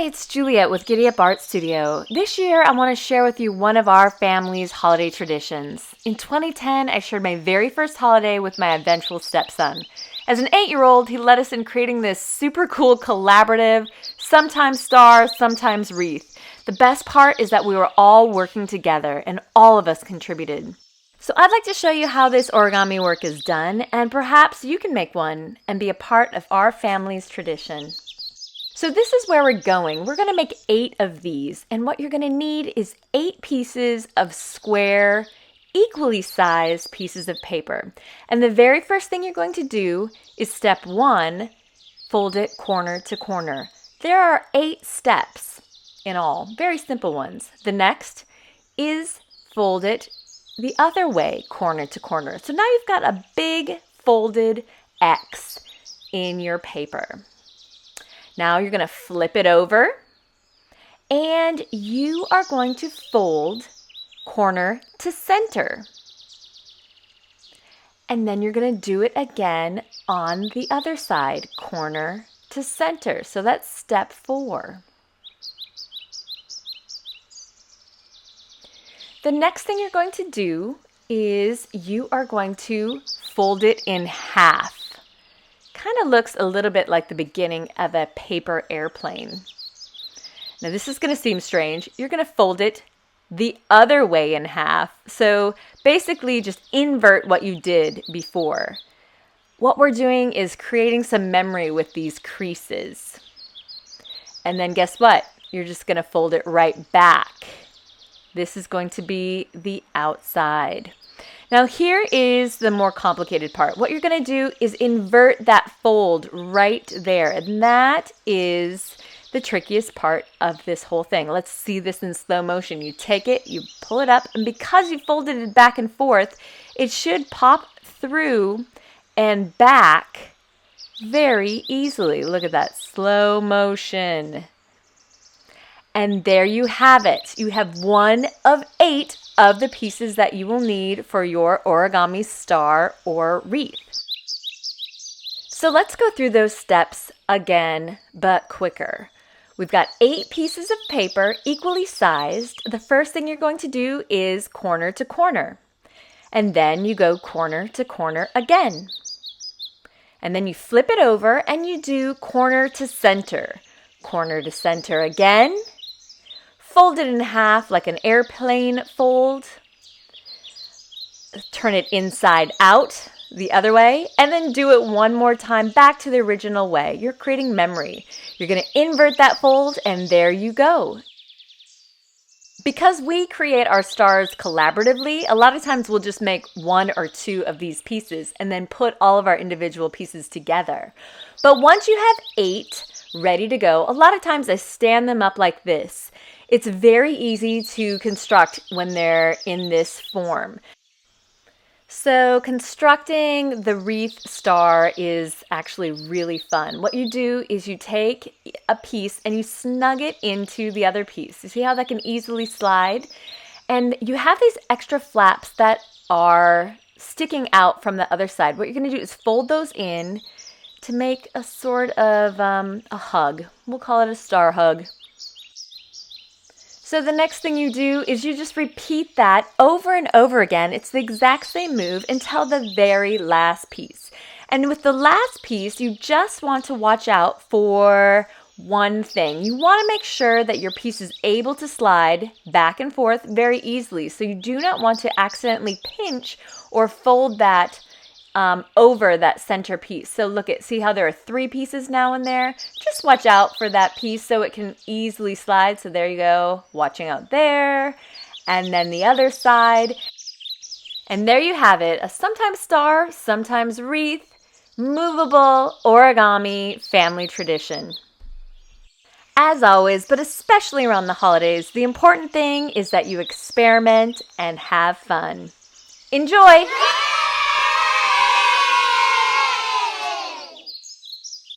it's Juliet with Giddy Up Art Studio. This year, I want to share with you one of our family's holiday traditions. In 2010, I shared my very first holiday with my eventual stepson. As an 8-year-old, he led us in creating this super cool collaborative, sometimes star, sometimes wreath. The best part is that we were all working together and all of us contributed. So I'd like to show you how this origami work is done, and perhaps you can make one and be a part of our family's tradition. So this is where we're going. We're going to make 8 of these, and what you're going to need is 8 pieces of square, equally sized pieces of paper. And the very first thing you're going to do is step 1, fold it corner to corner. There are 8 steps in all, very simple ones. The next is fold it the other way, corner to corner. So now you've got a big folded X in your paper. Now you're going to flip it over and you are going to fold corner to center. And then you're going to do it again on the other side, corner to center. So that's step 4. The next thing you're going to do is you are going to fold it in half. Kind of looks a little bit like the beginning of a paper airplane. Now this is going to seem strange. You're going to fold it the other way in half. So basically just invert what you did before. What we're doing is creating some memory with these creases. And then guess what? You're just going to fold it right back. This is going to be the outside. Now here is the more complicated part. What you're going to do is invert that fold right there. And that is the trickiest part of this whole thing. Let's see this in slow motion. You take it, you pull it up, and because you folded it back and forth, it should pop through and back very easily. Look at that, slow motion. And there you have it. You have 1 of 8 of the pieces that you will need for your origami star or wreath. So let's go through those steps again, but quicker. We've got 8 pieces of paper, equally sized. The first thing you're going to do is corner to corner. And then you go corner to corner again. And then you flip it over and you do corner to center. Corner to center again. Fold it in half like an airplane fold. Turn it inside out the other way, and then do it one more time back to the original way. You're creating memory. You're going to invert that fold, and there you go. Because we create our stars collaboratively, a lot of times we'll just make 1 or 2 of these pieces and then put all of our individual pieces together. But once you have 8 ready to go, a lot of times I stand them up like this. It's very easy to construct when they're in this form. So constructing the wreath star is actually really fun. What you do is you take a piece and you snug it into the other piece. You see how that can easily slide? And you have these extra flaps that are sticking out from the other side. What you're going to do is fold those in to make a sort of a hug. We'll call it a star hug. So the next thing you do is you just repeat that over and over again. It's the exact same move until the very last piece. And with the last piece, you just want to watch out for one thing. You want to make sure that your piece is able to slide back and forth very easily. So you do not want to accidentally pinch or fold that over that center piece. So look at, see how there are 3 pieces now in there? Just watch out for that piece so it can easily slide. So there you go, watching out there. And then the other side. And there you have it, a sometimes star, sometimes wreath, movable origami family tradition. As always, but especially around the holidays, the important thing is that you experiment and have fun. Enjoy!